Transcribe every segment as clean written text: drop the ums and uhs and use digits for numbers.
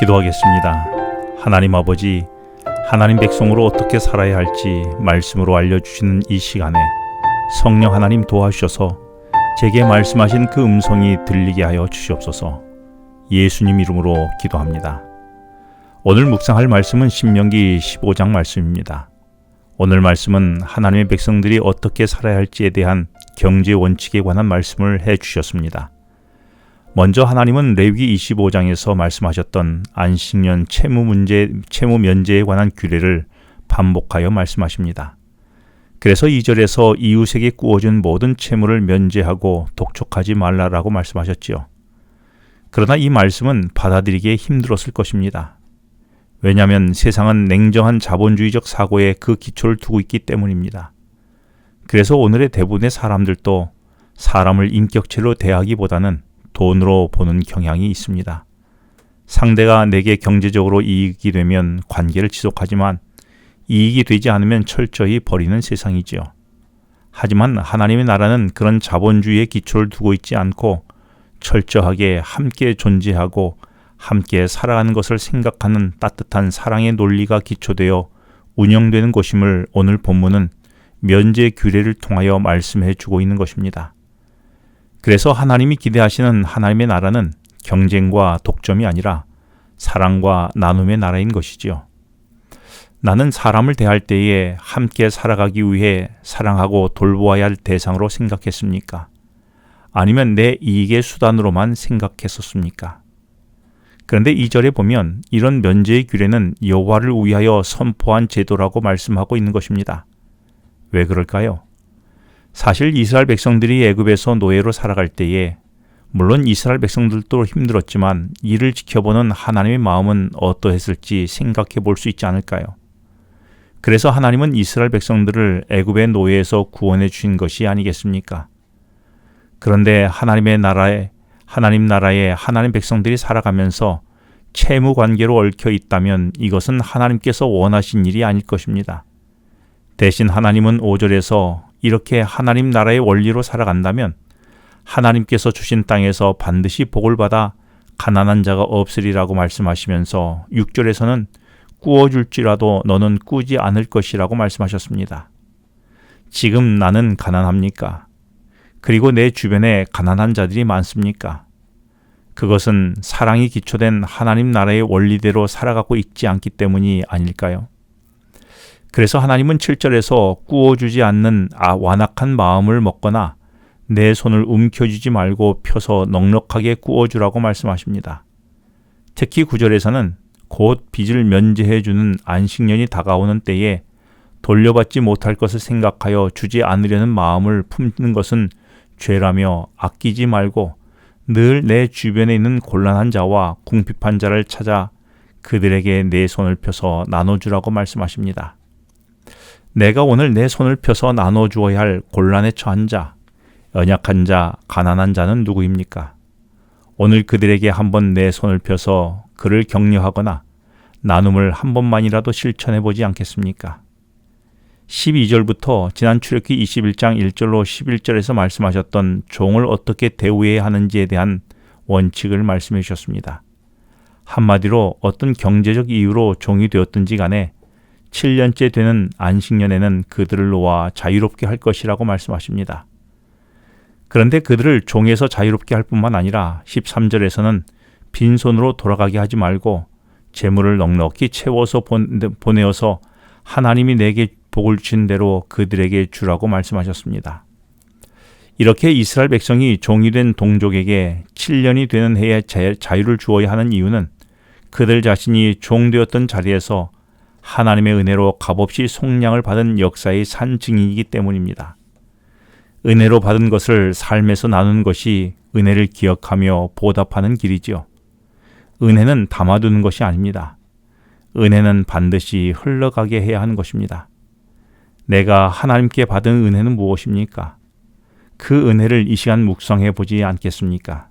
기도하겠습니다. 하나님 아버지, 하나님 백성으로 어떻게 살아야 할지 말씀으로 알려주시는 이 시간에 성령 하나님 도와주셔서 제게 말씀하신 그 음성이 들리게 하여 주시옵소서. 예수님 이름으로 기도합니다. 오늘 묵상할 말씀은 신명기 15장 말씀입니다. 오늘 말씀은 하나님의 백성들이 어떻게 살아야 할지에 대한 경제 원칙에 관한 말씀을 해주셨습니다. 먼저 하나님은 레위기 25장에서 말씀하셨던 안식년 채무 면제에 관한 규례를 반복하여 말씀하십니다. 그래서 2절에서 이웃에게 구워준 모든 채무를 면제하고 독촉하지 말라라고 말씀하셨지요. 그러나 이 말씀은 받아들이기에 힘들었을 것입니다. 왜냐하면 세상은 냉정한 자본주의적 사고에 그 기초를 두고 있기 때문입니다. 그래서 오늘의 대부분의 사람들도 사람을 인격체로 대하기보다는 돈으로 보는 경향이 있습니다. 상대가 내게 경제적으로 이익이 되면 관계를 지속하지만 이익이 되지 않으면 철저히 버리는 세상이지요. 하지만 하나님의 나라는 그런 자본주의의 기초를 두고 있지 않고 철저하게 함께 존재하고 함께 살아가는 것을 생각하는 따뜻한 사랑의 논리가 기초되어 운영되는 곳임을 오늘 본문은 면제 규례를 통하여 말씀해 주고 있는 것입니다. 그래서 하나님이 기대하시는 하나님의 나라는 경쟁과 독점이 아니라 사랑과 나눔의 나라인 것이지요. 나는 사람을 대할 때에 함께 살아가기 위해 사랑하고 돌보아야 할 대상으로 생각했습니까? 아니면 내 이익의 수단으로만 생각했었습니까? 그런데 2절에 보면 이런 면제의 규례는 여호와를 위하여 선포한 제도라고 말씀하고 있는 것입니다. 왜 그럴까요? 사실 이스라엘 백성들이 애굽에서 노예로 살아갈 때에 물론 이스라엘 백성들도 힘들었지만 이를 지켜보는 하나님의 마음은 어떠했을지 생각해 볼 수 있지 않을까요? 그래서 하나님은 이스라엘 백성들을 애굽의 노예에서 구원해 주신 것이 아니겠습니까? 그런데 하나님 나라에 하나님 백성들이 살아가면서 채무 관계로 얽혀 있다면 이것은 하나님께서 원하신 일이 아닐 것입니다. 대신 하나님은 5절에서 이렇게 하나님 나라의 원리로 살아간다면 하나님께서 주신 땅에서 반드시 복을 받아 가난한 자가 없으리라고 말씀하시면서 6절에서는 꾸어줄지라도 너는 꾸지 않을 것이라고 말씀하셨습니다. 지금 나는 가난합니까? 그리고 내 주변에 가난한 자들이 많습니까? 그것은 사랑이 기초된 하나님 나라의 원리대로 살아가고 있지 않기 때문이 아닐까요? 그래서 하나님은 7절에서 꾸어주지 않는 완악한 마음을 먹거나 내 손을 움켜쥐지 말고 펴서 넉넉하게 꾸어주라고 말씀하십니다. 특히 9절에서는 곧 빚을 면제해주는 안식년이 다가오는 때에 돌려받지 못할 것을 생각하여 주지 않으려는 마음을 품는 것은 죄라며 아끼지 말고 늘 내 주변에 있는 곤란한 자와 궁핍한 자를 찾아 그들에게 내 손을 펴서 나눠주라고 말씀하십니다. 내가 오늘 내 손을 펴서 나눠주어야 할 곤란에 처한 자, 연약한 자, 가난한 자는 누구입니까? 오늘 그들에게 한번 내 손을 펴서 그를 격려하거나 나눔을 한 번만이라도 실천해 보지 않겠습니까? 12절부터 지난 출애굽기 21장 1절로 11절에서 말씀하셨던 종을 어떻게 대우해야 하는지에 대한 원칙을 말씀해 주셨습니다. 한마디로 어떤 경제적 이유로 종이 되었든지 간에 7년째 되는 안식년에는 그들을 놓아 자유롭게 할 것이라고 말씀하십니다. 그런데 그들을 종에서 자유롭게 할 뿐만 아니라 13절에서는 빈손으로 돌아가게 하지 말고 재물을 넉넉히 채워서 보내어서 하나님이 내게 복을 주신 대로 그들에게 주라고 말씀하셨습니다. 이렇게 이스라엘 백성이 종이 된 동족에게 7년이 되는 해에 자유를 주어야 하는 이유는 그들 자신이 종되었던 자리에서 하나님의 은혜로 값없이 속량을 받은 역사의 산 증인이기 때문입니다. 은혜로 받은 것을 삶에서 나누는 것이 은혜를 기억하며 보답하는 길이지요. 은혜는 담아두는 것이 아닙니다. 은혜는 반드시 흘러가게 해야 하는 것입니다. 내가 하나님께 받은 은혜는 무엇입니까? 그 은혜를 이 시간 묵상해 보지 않겠습니까?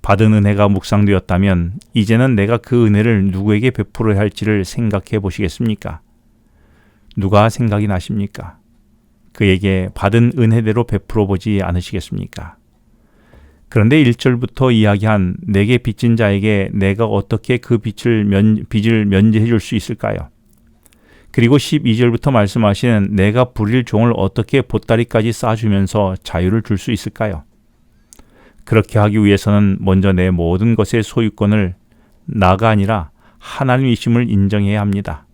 받은 은혜가 묵상되었다면 이제는 내가 그 은혜를 누구에게 베풀어야 할지를 생각해 보시겠습니까? 누가 생각이 나십니까? 그에게 받은 은혜대로 베풀어 보지 않으시겠습니까? 그런데 1절부터 이야기한 내게 빚진 자에게 내가 어떻게 그 빚을 면제해 줄 수 있을까요? 그리고 12절부터 말씀하시는 내가 부릴 종을 어떻게 보따리까지 싸주면서 자유를 줄 수 있을까요? 그렇게 하기 위해서는 먼저 내 모든 것의 소유권을 나가 아니라 하나님이심을 인정해야 합니다.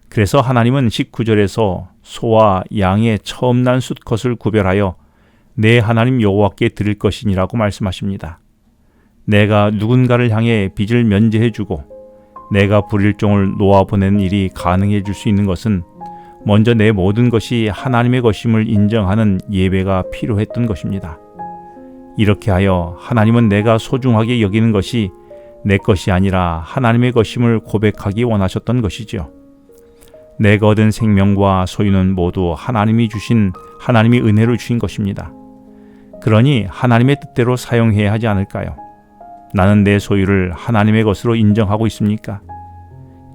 그래서 하나님은 19절에서 소와 양의 처음 난 수컷을 구별하여 내 하나님 여호와께 드릴 것이니라고 말씀하십니다. 내가 누군가를 향해 빚을 면제해 주고 내가 부릴 종을 놓아보내는 일이 가능해 줄 수 있는 것은 먼저 내 모든 것이 하나님의 것임을 인정하는 예배가 필요했던 것입니다. 이렇게 하여 하나님은 내가 소중하게 여기는 것이 내 것이 아니라 하나님의 것임을 고백하기 원하셨던 것이지요. 내가 얻은 생명과 소유는 모두 하나님이 은혜로 주신 것입니다. 그러니 하나님의 뜻대로 사용해야 하지 않을까요? 나는 내 소유를 하나님의 것으로 인정하고 있습니까?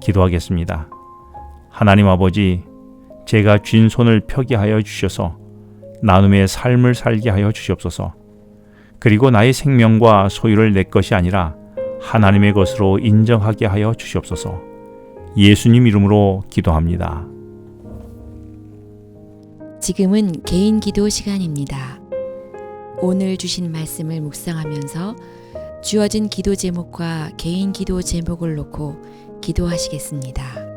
기도하겠습니다. 하나님 아버지, 제가 쥔 손을 펴게 하여 주셔서 나눔의 삶을 살게 하여 주시옵소서. 그리고 나의 생명과 소유를 내 것이 아니라 하나님의 것으로 인정하게 하여 주시옵소서. 예수님 이름으로 기도합니다. 지금은 개인 기도 시간입니다. 오늘 주신 말씀을 묵상하면서 주어진 기도 제목과 개인 기도 제목을 놓고 기도하시겠습니다.